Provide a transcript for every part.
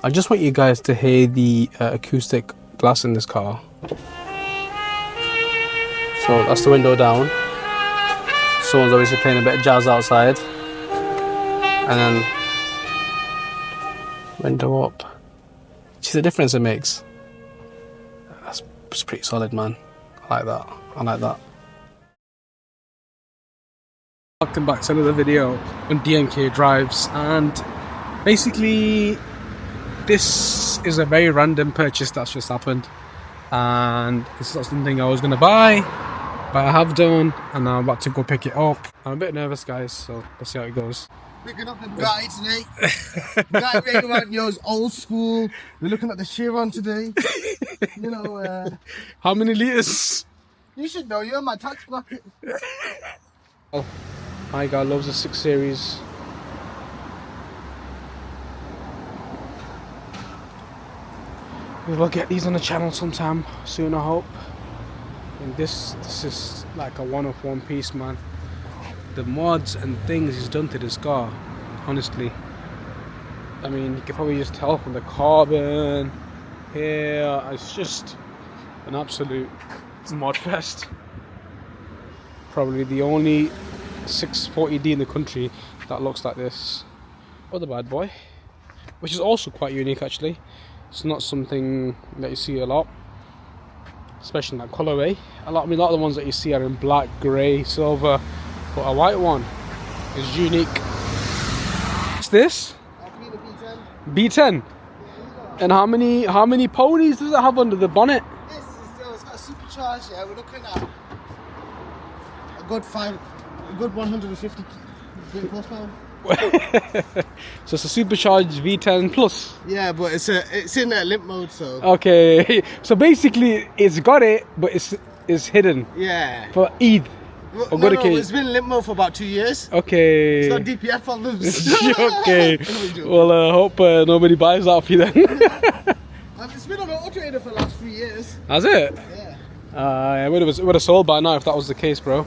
I just want you guys to hear the acoustic glass in this car. So that's the window down. Someone's obviously playing a bit of jazz outside. And then window up. See the difference it makes? That's pretty solid, man. I like that. I like that. Welcome back to another video on DMK Drives, and basically this is a very random purchase that's just happened, and it's not something I was going to buy, but I have done, and I'm about to go pick it up. I'm a bit nervous, guys, so let's see how it goes. Picking up the Bugatti today. Bugatti walkaround, yours old school. We're looking at the Chiron today. You know, how many litres? You should know, you're in my tax bracket. Oh, my guy loves the 6 Series. We will get these on the channel sometime soon, I hope. And this is like a one-of-one piece, man. The mods and things he's done to this car, honestly. I mean, you can probably just tell from the carbon here. It's just an absolute mod fest. Probably the only 640D in the country that looks like this. Oh, the bad boy, which is also quite unique actually. It's not something that you see a lot, especially in that colorway. I mean, a lot of the ones that you see are in black, grey, silver, but a white one is unique. What's this? B10. And how many ponies does it have under the bonnet? It's got a supercharged. Yeah, we're looking at a good 150 horsepower. So it's a supercharged V10 plus. Yeah, but it's in limp mode, so. Okay, so basically it's got it, but it's hidden. Yeah. For Eid. No, it's been limp mode for about 2 years. Okay. It's got DPF problems. Okay. Well, I hope nobody buys that for you then. It's been on Auto Trader for the last 3 years. Has it? Yeah. It would have sold by now if that was the case, bro.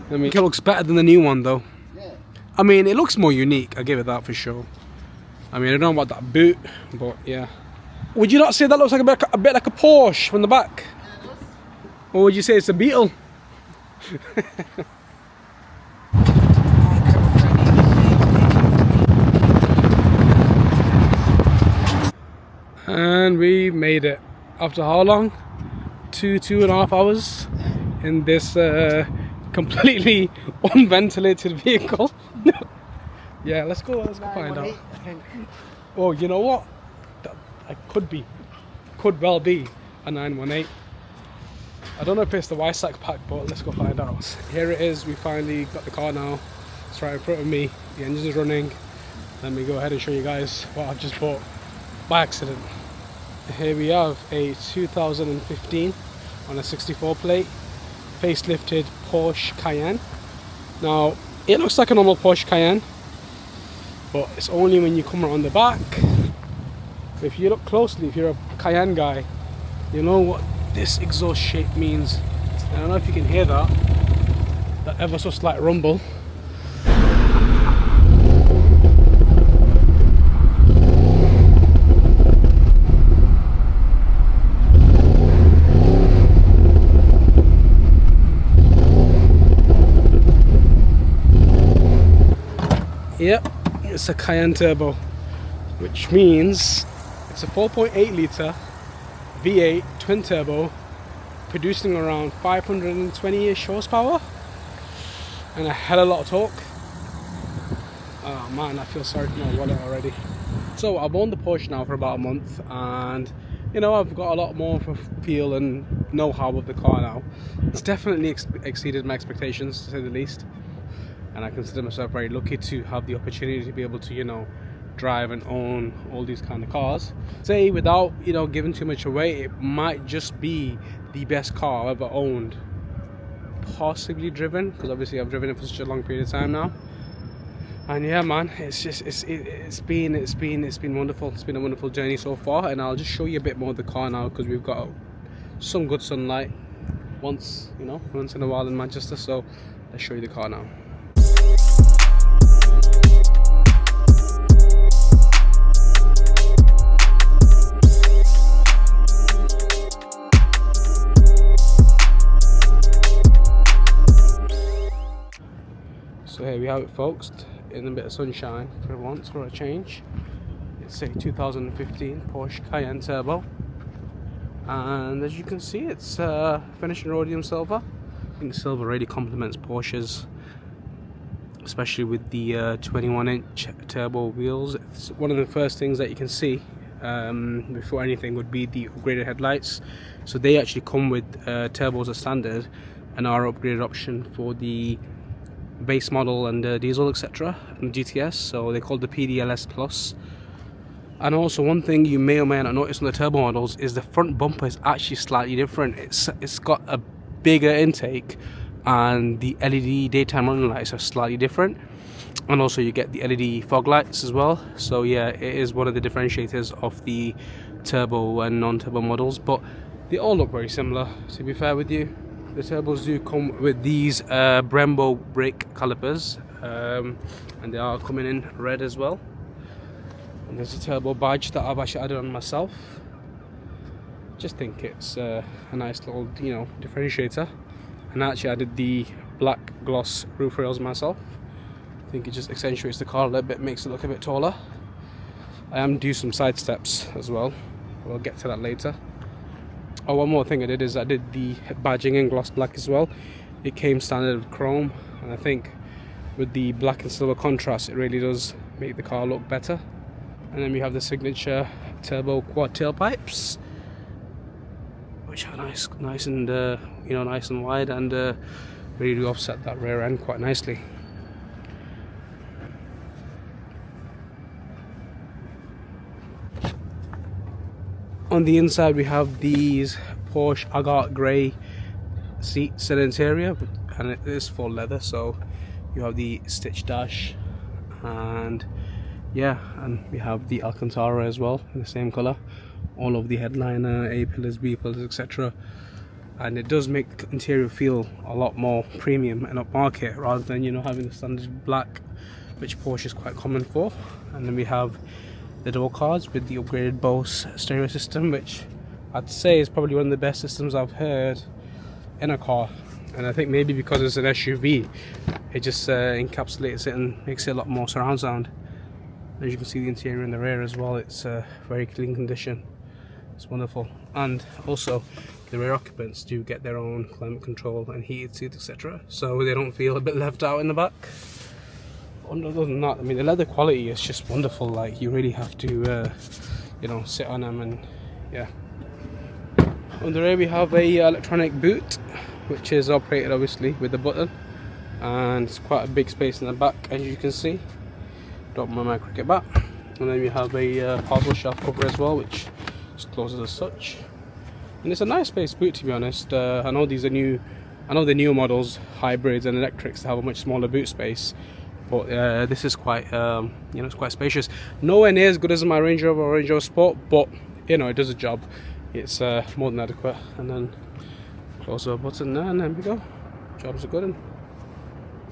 I mean, it looks better than the new one, though. Yeah. I mean, it looks more unique. I give it that for sure. I mean, I don't know about that boot, but yeah. Would you not say that looks like a bit like a Porsche from the back? Yeah, it does. Or would you say it's a Beetle? And we made it after how long? 2.5 hours in this completely unventilated vehicle. Yeah, let's go find out. Oh, you know what? That could well be a 918. I don't know if it's the Y-Sack pack, but let's go find out. Here it is, we finally got the car now. It's right in front of me, the engine is running. Let me go ahead and show you guys what I've just bought by accident. Here we have a 2015 on a 64 plate, facelifted Porsche Cayenne. Now, it looks like a normal Porsche Cayenne, but it's only when you come around the back. If you look closely, if you're a Cayenne guy, you know what this exhaust shape means. I don't know if you can hear that ever so slight rumble. Yep, it's a Cayenne turbo, which means it's a 4.8 litre V8 twin turbo, producing around 520-ish horsepower and a hell of a lot of torque. Oh man, I feel sorry for my wallet already. So I've owned the Porsche now for about a month, and you know, I've got a lot more of a feel and know-how of the car now. It's definitely exceeded my expectations, to say the least, and I consider myself very lucky to have the opportunity to be able to, you know, drive and own all these kind of cars. Say, without, you know, giving too much away, it might just be the best car I've ever owned, possibly driven, because obviously I've driven it for such a long period of time now. And yeah, man, it's been wonderful. It's been a wonderful journey so far, and I'll just show you a bit more of the car now, because we've got some good sunlight once in a while in Manchester. So let's show you the car now. have it, folks, in a bit of sunshine for once, for a change. It's a 2015 Porsche Cayenne Turbo, and as you can see, it's finished in rhodium silver. I think silver really complements Porsches, especially with the 21-inch turbo wheels. It's one of the first things that you can see before anything would be the upgraded headlights. So they actually come with turbos as standard and are upgraded option for the base model and diesel, etc., and GTS. So they're called the PDLS Plus. And also, one thing you may or may not notice on the turbo models is the front bumper is actually slightly different. It's got a bigger intake, and the LED daytime running lights are slightly different, and also you get the LED fog lights as well. So yeah, it is one of the differentiators of the turbo and non-turbo models, but they all look very similar, to be fair with you. The turbos do come with these Brembo brake calipers, and they are coming in red as well. And there's a turbo badge that I've actually added on myself. Just think it's a nice little, differentiator. And I actually added the black gloss roof rails myself. I think it just accentuates the car a little bit, makes it look a bit taller. I am due some side steps as well. We'll get to that later. Oh, one more thing I did is I did the badging in gloss black as well. It came standard with chrome, and I think with the black and silver contrast, it really does make the car look better. And then we have the signature turbo quad tailpipes, which are nice and nice and wide, and really do offset that rear end quite nicely. On the inside, we have these Porsche agate grey seats and interior, and it is full leather. So you have the stitch dash, and yeah, and we have the Alcantara as well in the same color. All of the headliner, A pillars, B pillars, etc. And it does make the interior feel a lot more premium and upmarket, rather than having the standard black, which Porsche is quite common for. And then we have the door cards with the upgraded Bose stereo system, which I'd say is probably one of the best systems I've heard in a car. And I think maybe because it's an SUV, it just encapsulates it and makes it a lot more surround sound. As you can see, the interior in the rear as well, it's very clean condition. It's wonderful. And also, the rear occupants do get their own climate control and heated seats, etc., so they don't feel a bit left out in the back. Other than that, I mean, the leather quality is just wonderful. Like, you really have to sit on them. And yeah, on the rear we have a electronic boot, which is operated obviously with the button, and it's quite a big space in the back, as you can see. Don't mind my cricket bat. And then we have a parcel shelf cover as well, which just closes as such. And it's a nice space boot, to be honest. I know these are new. I know the newer models, hybrids and electrics, have a much smaller boot space, but this is quite, it's quite spacious. Nowhere near as good as my Range Rover or Range Rover Sport, but it does a job. It's more than adequate. And then close the button there, and there we go. Jobs are good. And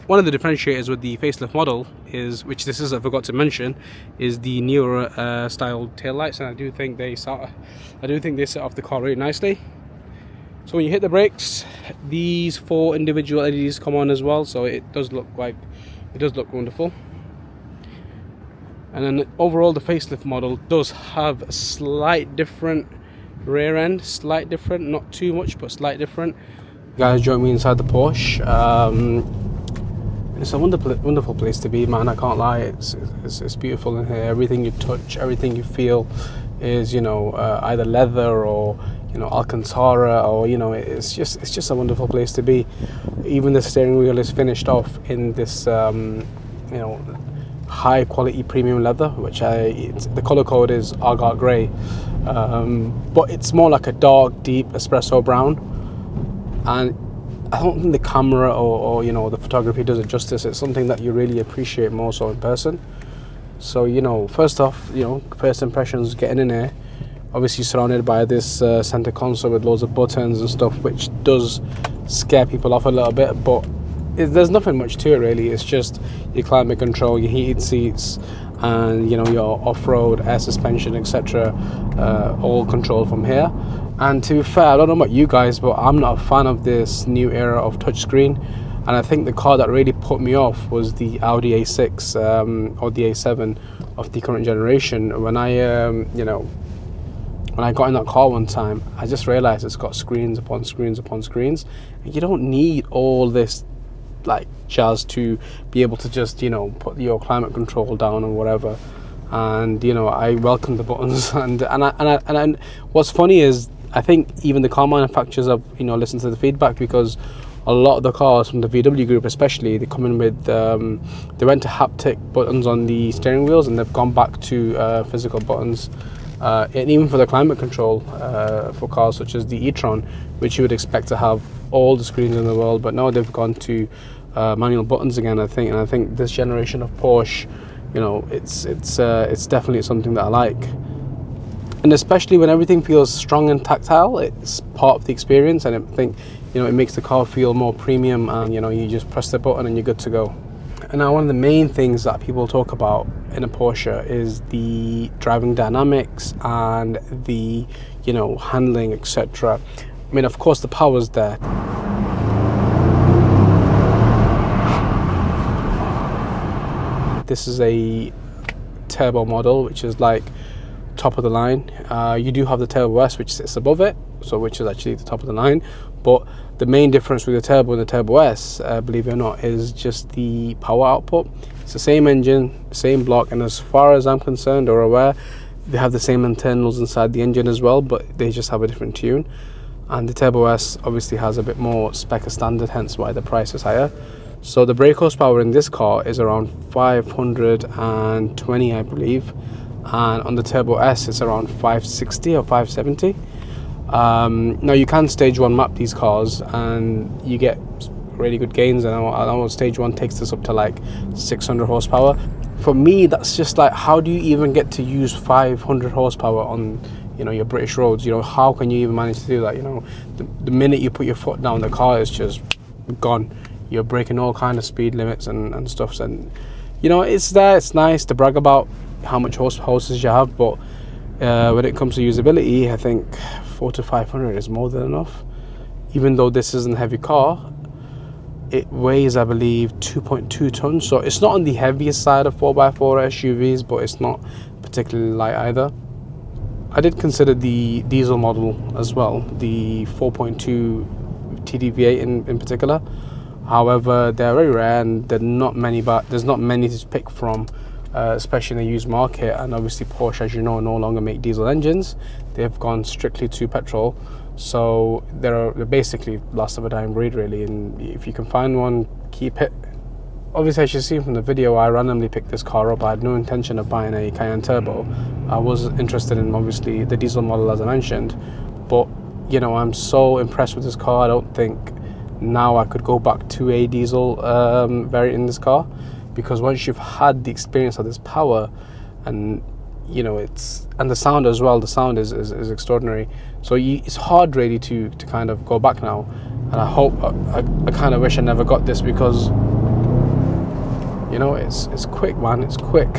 one of the differentiators with the facelift model is, which this is I forgot to mention, is the newer style taillights, and I do think they set off the car really nicely. So when you hit the brakes, these 4 individual LEDs come on as well, so it does look wonderful. And then overall, the facelift model does have a slight different rear end, not too much, but slight different. Guys, join me inside the Porsche. It's a wonderful place to be, man. I can't lie. It's beautiful in here. Everything you touch, everything you feel is either leather or Alcantara, or it's just a wonderful place to be. Even the steering wheel is finished off in this high quality premium leather, which the color code is agate grey, but it's more like a dark, deep espresso brown. And I don't think the camera or the photography does it justice. It's something that you really appreciate more so in person. So first off, first impressions getting in here, obviously surrounded by this center console with loads of buttons and stuff, which does scare people off a little bit, but there's nothing much to it really. It's just your climate control, your heated seats, and your off-road air suspension, etc., all controlled from here. And to be fair, I don't know about you guys, but I'm not a fan of this new era of touchscreen. And I think the car that really put me off was the Audi A6 or the A7 of the current generation. When I when I got in that car one time, I just realized it's got screens upon screens upon screens, and you don't need all this like jazz to be able to just, you know, put your climate control down or whatever. And you know, I welcome the buttons. And what's funny is, I think even the car manufacturers have, you know, listened to the feedback, because a lot of the cars from the VW group especially, they come in with they went to haptic buttons on the steering wheels, and they've gone back to physical buttons. And even for the climate control for cars such as the e-tron, which you would expect to have all the screens in the world, but now they've gone to manual buttons again, I think. And I think this generation of Porsche, you know, it's definitely something that I like. And especially when everything feels strong and tactile, it's part of the experience, and I think, you know, it makes the car feel more premium, and you know, you just press the button and you're good to go. And now one of the main things that people talk about in a Porsche is the driving dynamics and the, you know, handling, etc. I mean, of course the power's there. This is a turbo model, which is like top of the line. You do have the Turbo S, which sits above it, so which is actually the top of the line. But the main difference with the Turbo and the Turbo S, believe it or not, is just the power output. It's the same engine, same block, and as far as I'm concerned or aware, they have the same internals inside the engine as well, but they just have a different tune. And the Turbo S obviously has a bit more spec as standard, hence why the price is higher. So the brake horsepower in this car is around 520, I believe, and on the Turbo S it's around 560 or 570. Now you can stage 1 map these cars and you get really good gains, and I know stage 1 takes this up to like 600 horsepower. For me, that's just like, how do you even get to use 500 horsepower on, you know, your British roads? You know, how can you even manage to do that? You know, the minute you put your foot down, the car is just gone. You're breaking all kind of speed limits and stuff. And you know, it's there, it's nice to brag about how much horses you have, but when it comes to usability, I think 400 to 500 is more than enough. Even though this isn't a heavy car, it weighs, I believe, 2.2 tons, so it's not on the heaviest side of 4x4 SUVs, but it's not particularly light either. I did consider the diesel model as well, the 4.2 TDV8 in particular. However, they're very rare, and there's not many to pick from, especially in the used market. And obviously Porsche, as you know, no longer make diesel engines. They've gone strictly to petrol, so they're basically last of a dying breed, really. And if you can find one, keep it. Obviously, as you see from the video, I randomly picked this car up. I had no intention of buying a Cayenne Turbo. I was interested in, obviously, the diesel model, as I mentioned, but you know, I'm so impressed with this car. I don't think now I could go back to a diesel variant in this car, because once you've had the experience of this power, and you know, and the sound as well, the sound is extraordinary. So it's hard really to kind of go back now. And I hope, I kind of wish I never got this, because you know, it's quick, man, it's quick.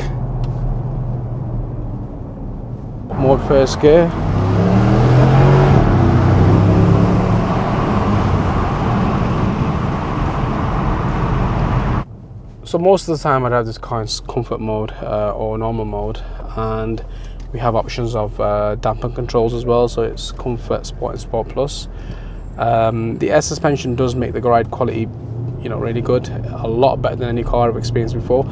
Mode first gear. So most of the time I'd have this car in comfort mode or normal mode, and we have options of dampen controls as well, so it's comfort, sport and sport plus. The air suspension does make the ride quality, you know, really good, a lot better than any car I've experienced before.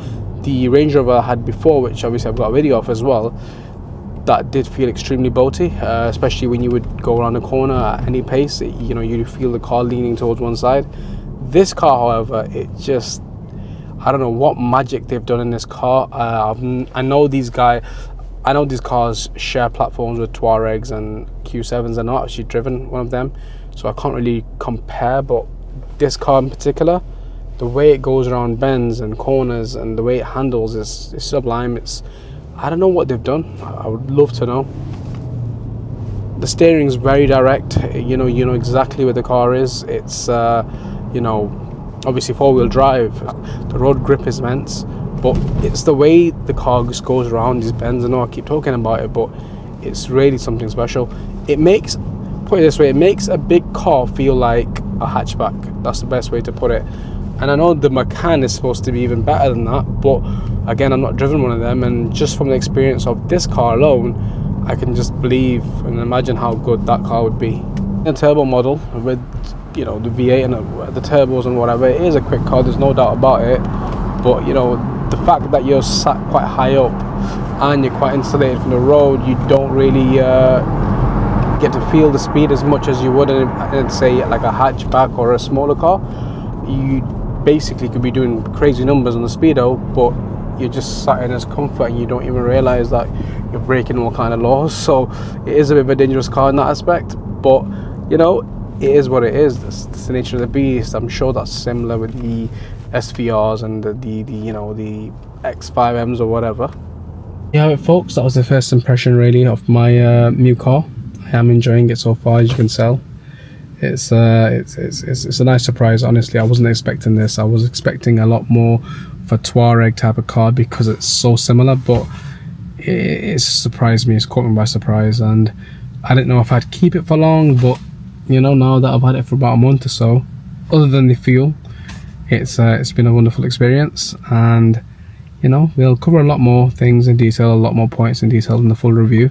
The Range Rover I had before, which obviously I've got a video of as well, that did feel extremely boaty, especially when you would go around a corner at any pace. You know, you feel the car leaning towards one side. This car, however, it just, I don't know what magic they've done in this car. I know these cars share platforms with Touaregs and Q7s. I've not actually driven one of them, so I can't really compare, but this car in particular, the way it goes around bends and corners and the way it handles is sublime. I don't know what they've done. I would love to know. The steering is very direct. You know exactly where the car is. It's you know, obviously 4-wheel drive. The road grip is immense, but it's the way the car just goes around these bends. I know I keep talking about it, but it's really something special. It makes, put it this way, it makes a big car feel like a hatchback. That's the best way to put it. And I know the Macan is supposed to be even better than that, but again, I'm not driven one of them, and just from the experience of this car alone, I can just believe and imagine how good that car would be. A turbo model with, you know, the V8 and the turbos and whatever, it is a quick car, there's no doubt about it. But you know, the fact that you're sat quite high up and you're quite insulated from the road, you don't really get to feel the speed as much as you would in say like a hatchback or a smaller car. You basically could be doing crazy numbers on the speedo, but you're just sat in as comfort and you don't even realize that you're breaking all kind of laws. So it is a bit of a dangerous car in that aspect, but you know, it is what it is. That's the nature of the beast. I'm sure that's similar with the SVRs and the you know, the X5Ms or whatever. Yeah, folks, that was the first impression really of my new car. I am enjoying it so far, as you can tell. It's a nice surprise, honestly. I wasn't expecting this. I was expecting a lot more of a Touareg type of car because it's so similar, but it surprised me. It's caught me by surprise, and I didn't know if I'd keep it for long, but you know, now that I've had it for about a month or so, other than the fuel, it's been a wonderful experience. And you know, we'll cover a lot more things in detail, a lot more points in detail in the full review,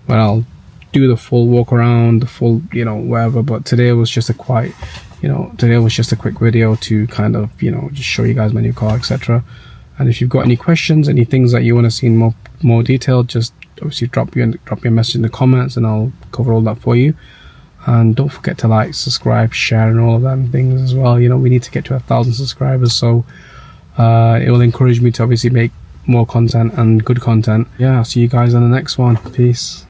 but I'll do the full walk around, the full, you know, whatever. But today was just a quick video to kind of, you know, just show you guys my new car, etc. And if you've got any questions, any things that you want to see in more detail, just obviously drop me a message in the comments and I'll cover all that for you. And don't forget to like, subscribe, share and all of them things as well. You know, we need to get to 1,000 subscribers, so it will encourage me to obviously make more content and good content. Yeah, I'll see you guys on the next one. Peace.